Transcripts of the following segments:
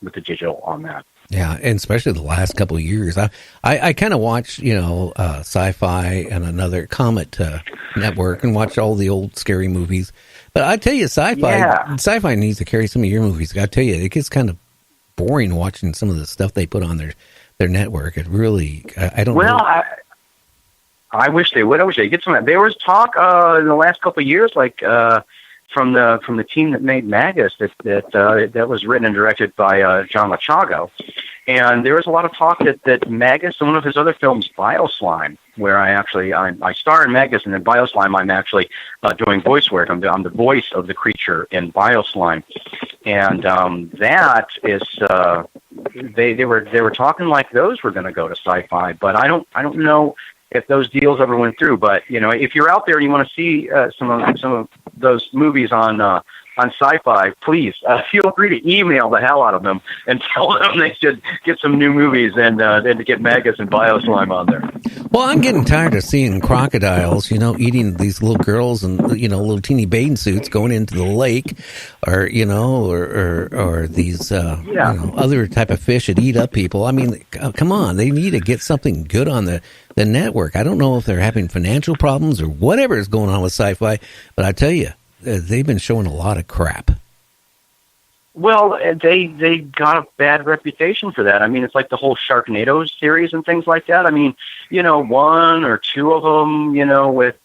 with the digital on that. Yeah, and especially the last couple of years. I kind of watch, Sci-Fi and another Comet network and watch all the old scary movies. But I tell you, Sci-Fi needs to carry some of your movies. I tell you, it gets kind of boring watching some of the stuff they put on their network. It really, I don't know. Well, I wish they would. I wish they'd get some of that. There was talk in the last couple of years, like from the team that made Magus, that was written and directed by John Lachago. And there was a lot of talk that Magus and one of his other films, Bioslime, where I star in Magus, and in Bioslime I'm actually doing voice work. I'm the voice of the creature in Bioslime, and that is they were talking like those were going to go to Sci-Fi, but I don't know if those deals ever went through. But if you're out there and you want to see some of those movies on Sci-Fi, please feel free to email the hell out of them and tell them they should get some new movies and to get Magus and Bioslime on there. Well, I'm getting tired of seeing crocodiles, eating these little girls and little teeny bathing suits going into the lake, or or these other type of fish that eat up people. I mean, come on, they need to get something good on the network. I don't know if they're having financial problems or whatever is going on with Sci-Fi, but I tell you, they've been showing a lot of crap. Well, they got a bad reputation for that. I mean, it's like the whole Sharknado series and things like that. I mean, one or two of them, with,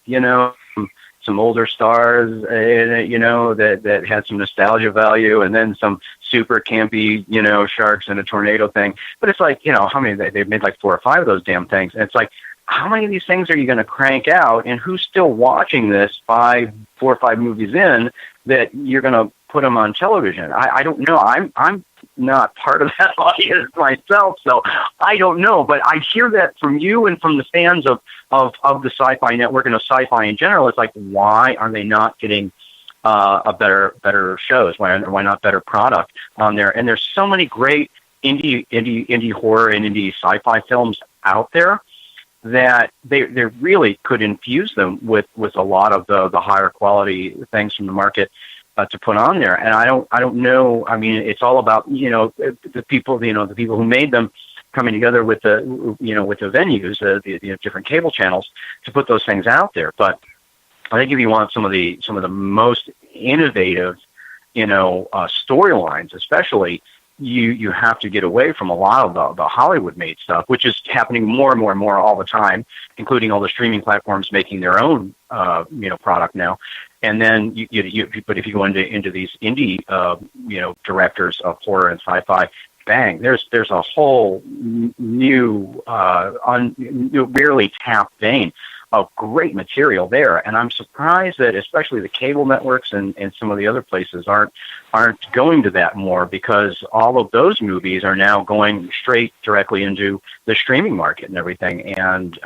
some older stars, that had some nostalgia value, and then some super campy, sharks and a tornado thing. But it's like, how many, they've made like 4 or 5 of those damn things. And it's like, how many of these things are you going to crank out, and who's still watching this 4 or 5 movies in that you're going to put them on television? I don't know. I'm not part of that audience myself, so I don't know. But I hear that from you and from the fans of the Sci-Fi Network and of Sci-Fi in general. It's like, why are they not getting a better shows? Why not better product on there? And there's so many great indie horror and indie sci-fi films out there that they really could infuse them with a lot of the higher quality things from the market to put on there. And I don't know. I mean, it's all about the people who made them coming together with the with the venues, the different cable channels to put those things out there. But I think if you want some of the most innovative storylines, especially, you have to get away from a lot of the Hollywood-made stuff, which is happening more and more and more all the time, including all the streaming platforms making their own, product now. And then, but if you go into these indie, directors of horror and sci-fi, bang, there's a whole new, barely tapped vein of great material there. And I'm surprised that especially the cable networks and some of the other places aren't going to that more, because all of those movies are now going straight directly into the streaming market and everything. And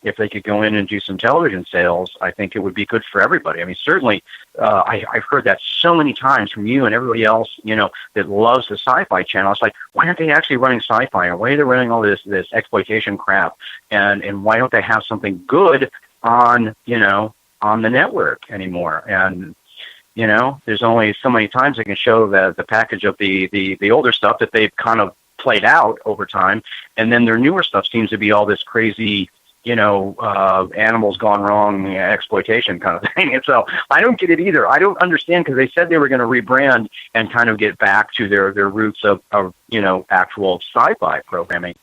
if they could go in and do some television sales, I think it would be good for everybody. I mean, certainly, I've heard that so many times from you and everybody else, that loves the Sci-Fi Channel. It's like, why aren't they actually running Sci-Fi? Or why are they running all this exploitation crap? And why don't they have something good on the network anymore? And, there's only so many times they can show the package of the older stuff that they've kind of played out over time. And then their newer stuff seems to be all this crazy, animals gone wrong exploitation kind of thing. And so I don't get it either. I don't understand, because they said they were going to rebrand and kind of get back to their roots of actual sci-fi programming.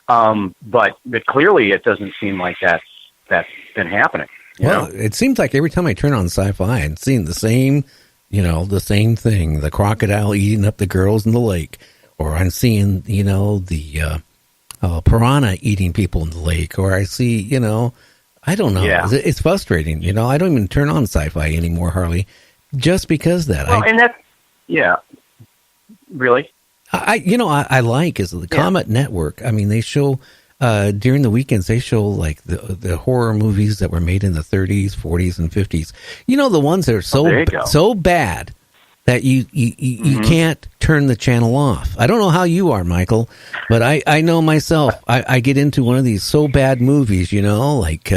But they're it doesn't seem like that's been happening. It seems like every time I turn on Sci-Fi, I'm seeing the same thing, the crocodile eating up the girls in the lake, or I'm seeing, the piranha eating people in the lake, or I see, I don't know. Yeah. It's frustrating. I don't even turn on Sci-Fi anymore, Harley, just because that. Really? I like is the Comet Network. I mean, they show, during the weekends, they show like the horror movies that were made in the 30s, 40s, and 50s. The ones that are so bad that you can't turn the channel off. I don't know how you are, Michael, but I know myself. I get into one of these so bad movies, like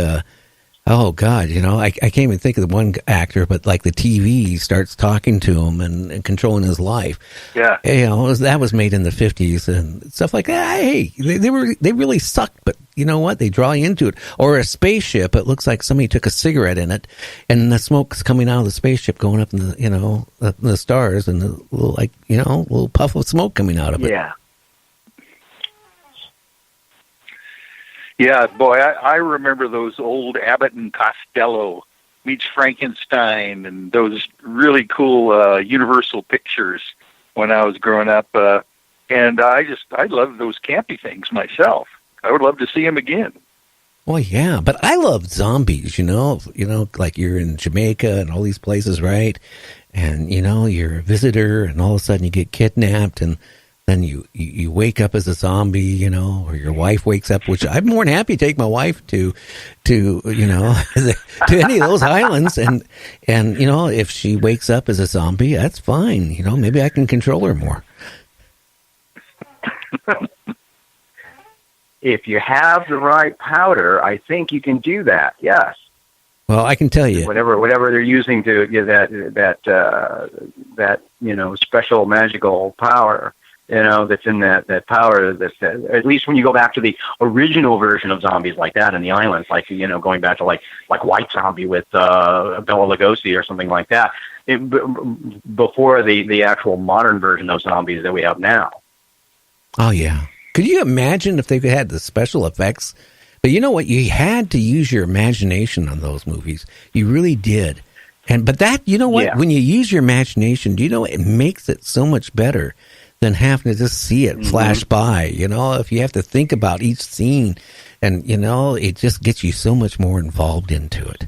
Oh God, I can't even think of the one actor, but like the TV starts talking to him and controlling his life. Yeah. That was made in the 50s and stuff like that. Hey, they really sucked, but you know what? They draw you into it. Or a spaceship. It looks like somebody took a cigarette in it, and the smoke's coming out of the spaceship, going up in the stars, and the little little puff of smoke coming out of it. Yeah. Yeah, boy, I remember those old Abbott and Costello meets Frankenstein and those really cool Universal pictures when I was growing up. And I loved those campy things myself. I would love to see them again. Well, yeah, but I love zombies, like you're in Jamaica and all these places, right? And, you're a visitor and all of a sudden you get kidnapped and then you wake up as a zombie, or your wife wakes up, which I'm more than happy to take my wife to to any of those islands. And if she wakes up as a zombie, that's fine. Maybe I can control her more. If you have the right powder, I think you can do that. Yes. Well, I can tell you, whatever they're using to get that special magical power, that's in that powder. That's at least when you go back to the original version of zombies like that in the islands, like going back to like White Zombie with Bela Lugosi or something like that, before the actual modern version of zombies that we have now. Oh yeah. Could you imagine if they had the special effects? But you know what? You had to use your imagination on those movies. You really did. But that, what? Yeah. When you use your imagination, do you know it makes it so much better than having to just see it flash by? If you have to think about each scene, and it just gets you so much more involved into it.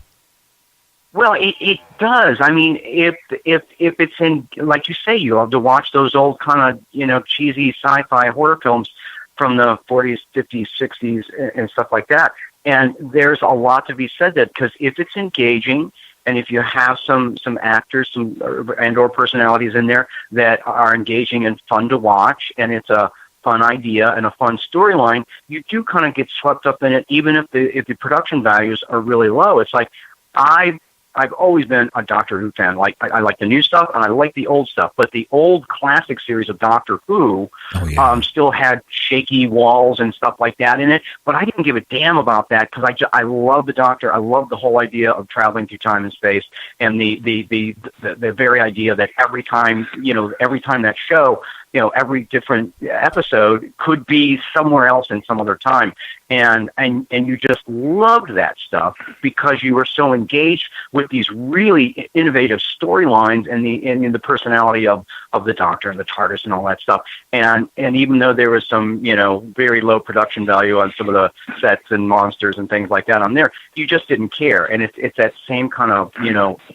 Well, it does. I mean, if it's in, like you say, you have to watch those old kind of cheesy sci-fi horror films from the 40s, 50s, 60s, and stuff like that. And there's a lot to be said that because if it's engaging, and if you have some actors, or personalities in there that are engaging and fun to watch, and it's a fun idea and a fun storyline, you do kind of get swept up in it, even if the production values are really low. It's like I've always been a Doctor Who fan. Like I like the new stuff and I like the old stuff, but the old classic series of Doctor Who still had shaky walls and stuff like that in it. But I didn't give a damn about that because I love the Doctor. I love the whole idea of traveling through time and space, and the very idea that every time that show, every different episode could be somewhere else in some other time. And you just loved that stuff because you were so engaged with these really innovative storylines and the personality of the Doctor and the TARDIS and all that stuff. And even though there was some, very low production value on some of the sets and monsters and things like that on there, you just didn't care. And it's that same kind of,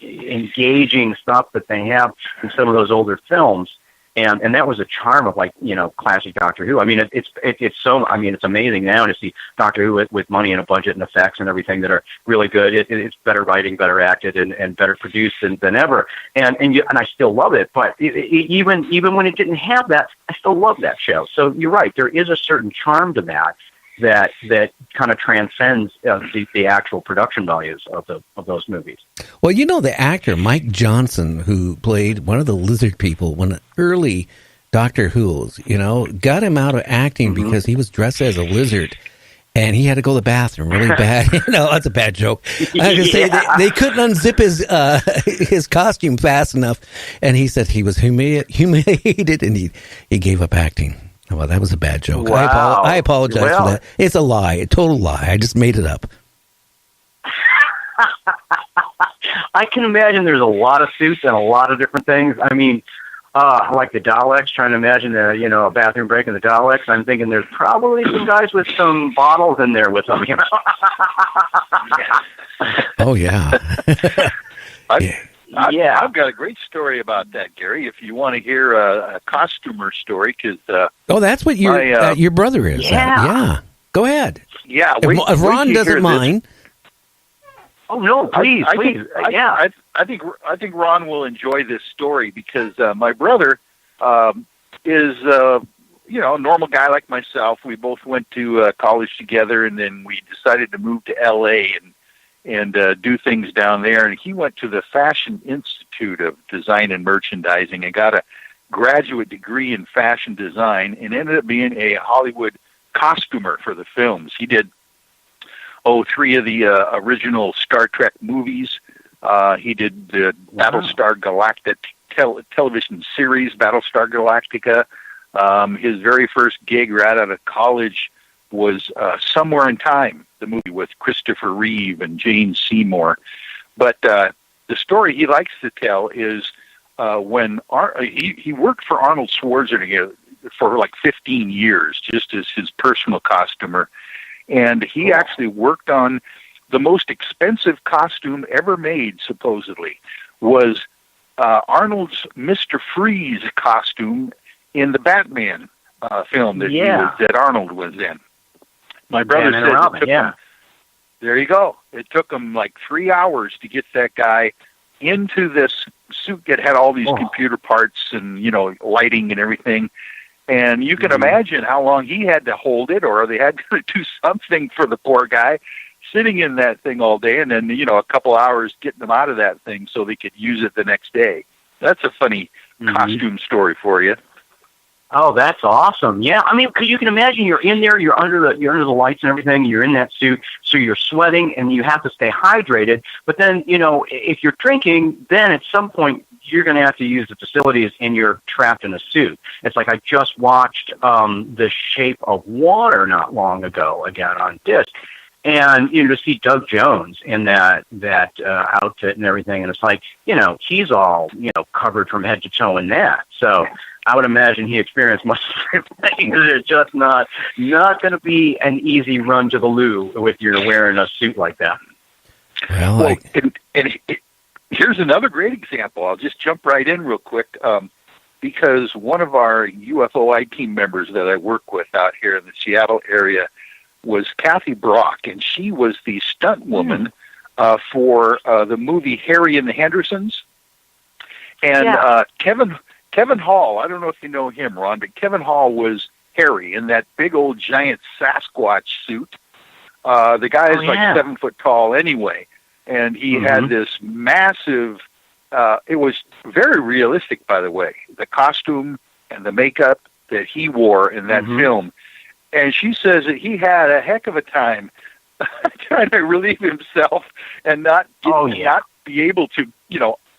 engaging stuff that they have in some of those older films. And that was a charm of classic Doctor Who. I mean, it's amazing now to see Doctor Who with money and a budget and effects and everything that are really good. It's better writing, better acted, and better produced than ever. And I still love it. But even when it didn't have that, I still love that show. So you're right. There is a certain charm to that kind of transcends the actual production values of those movies. Well, the actor Mike Johnson, who played one of the lizard people, one of the early Doctor Who's, got him out of acting because he was dressed as a lizard. And he had to go to the bathroom really bad. That's a bad joke. I was going to say they couldn't unzip his costume fast enough. And he said he was humiliated and he gave up acting. Well, that was a bad joke. Wow. I apologize for that. It's a lie, a total lie. I just made it up. I can imagine there's a lot of suits and a lot of different things. I mean, like the Daleks, trying to imagine a bathroom break in the Daleks. I'm thinking there's probably some guys with some bottles in there with them. Oh, yeah. I've got a great story about that, Gary, if you want to hear a costumer story. That's what your brother is. Yeah. Go ahead. Yeah. If Ron doesn't mind. Oh, no, please. I think Ron will enjoy this story because my brother is a normal guy like myself. We both went to college together, and then we decided to move to L.A., and do things down there. And he went to the Fashion Institute of Design and Merchandising and got a graduate degree in fashion design and ended up being a Hollywood costumer for the films. He did, 3 of the original Star Trek movies. He did the Battlestar Galactica television series, Battlestar Galactica. His very first gig right out of college was Somewhere in Time, the movie with Christopher Reeve and Jane Seymour. But the story he likes to tell is when he worked for Arnold Schwarzenegger for like 15 years, just as his personal costumer. And he actually worked on the most expensive costume ever made, supposedly, was Arnold's Mr. Freeze costume in the Batman film that Arnold was in. My brother said it took him, there you go. It took him like 3 hours to get that guy into this suit that had all these computer parts and, lighting and everything. And you can imagine how long he had to hold it, or they had to do something for the poor guy sitting in that thing all day, and then, a couple hours getting them out of that thing so they could use it the next day. That's a funny costume story for you. Oh, that's awesome. Yeah, I mean, because you can imagine you're in there, you're under the lights and everything, you're in that suit, so you're sweating and you have to stay hydrated. But then, if you're drinking, then at some point you're going to have to use the facilities and you're trapped in a suit. It's like I just watched The Shape of Water not long ago, again on disc. And, to see Doug Jones in that outfit and everything, and it's like, he's all, covered from head to toe in that. So I would imagine he experienced much the same thing. It's just not going to be an easy run to the loo if you're wearing a suit like that. Well, here's another great example. I'll just jump right in real quick, because one of our UFOI team members that I work with out here in the Seattle area was Kathy Brock, and she was the stunt woman for the movie Harry and the Hendersons. And Kevin Hall, I don't know if you know him, Ron, but Kevin Hall was Harry in that big old giant Sasquatch suit. The guy is like 7 foot tall anyway, and he had this massive, it was very realistic, by the way, the costume and the makeup that he wore in that film. And she says that he had a heck of a time trying to relieve himself and not be able to,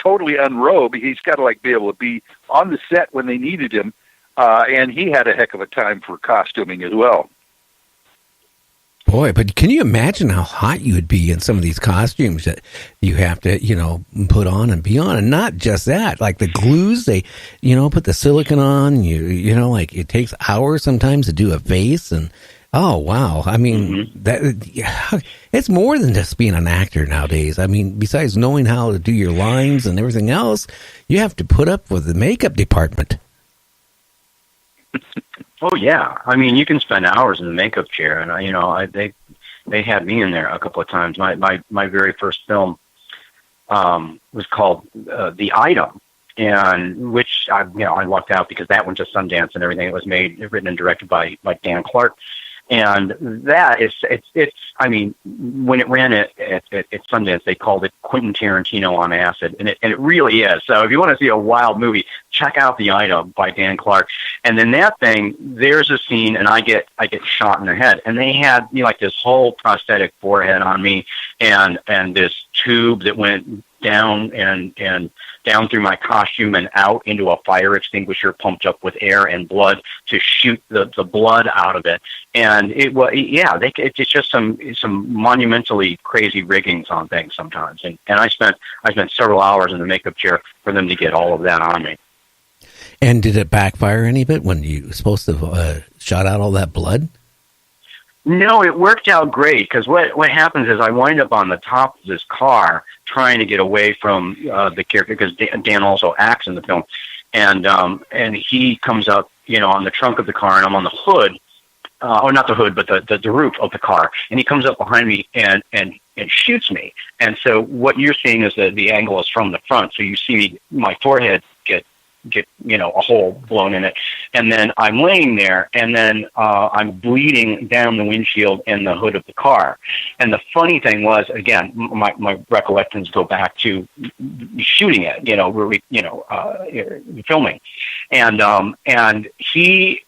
totally unrobe. He's got to be able to be on the set when they needed him. And he had a heck of a time for costuming as well. Boy, but can you imagine how hot you would be in some of these costumes that you have to, put on and be on? And not just that, like the glues, they, put the silicone on, it takes hours sometimes to do a face. And, oh, wow. I mean, it's more than just being an actor nowadays. I mean, besides knowing how to do your lines and everything else, you have to put up with the makeup department. Oh yeah, I mean you can spend hours in the makeup chair, and they had me in there a couple of times. My very first film was called The Item, and which I lucked out because that went to Sundance and everything. It was written and directed by Dan Clark, and that it's I mean when it ran at Sundance they called it Quentin Tarantino on acid, and it really is. So if you want to see a wild movie, check out The Item by Dan Clark. And then that thing, there's a scene, and I get shot in the head, and they had this whole prosthetic forehead on me, and this tube that went down and down through my costume and out into a fire extinguisher pumped up with air and blood to shoot the blood out of it. And it's just some monumentally crazy riggings on things sometimes. And I spent several hours in the makeup chair for them to get all of that on me. And did it backfire any bit when you were supposed to shot out all that blood? No, it worked out great because what happens is I wind up on the top of this car trying to get away from the character because Dan also acts in the film, and he comes up on the trunk of the car and I'm on the hood, or not the hood but the roof of the car, and he comes up behind me and shoots me. And so what you're seeing is that the angle is from the front, so you see my forehead get get a hole blown in it. And then I'm laying there, and then I'm bleeding down the windshield and the hood of the car. And the funny thing was, again, my recollections go back to shooting it, filming, and he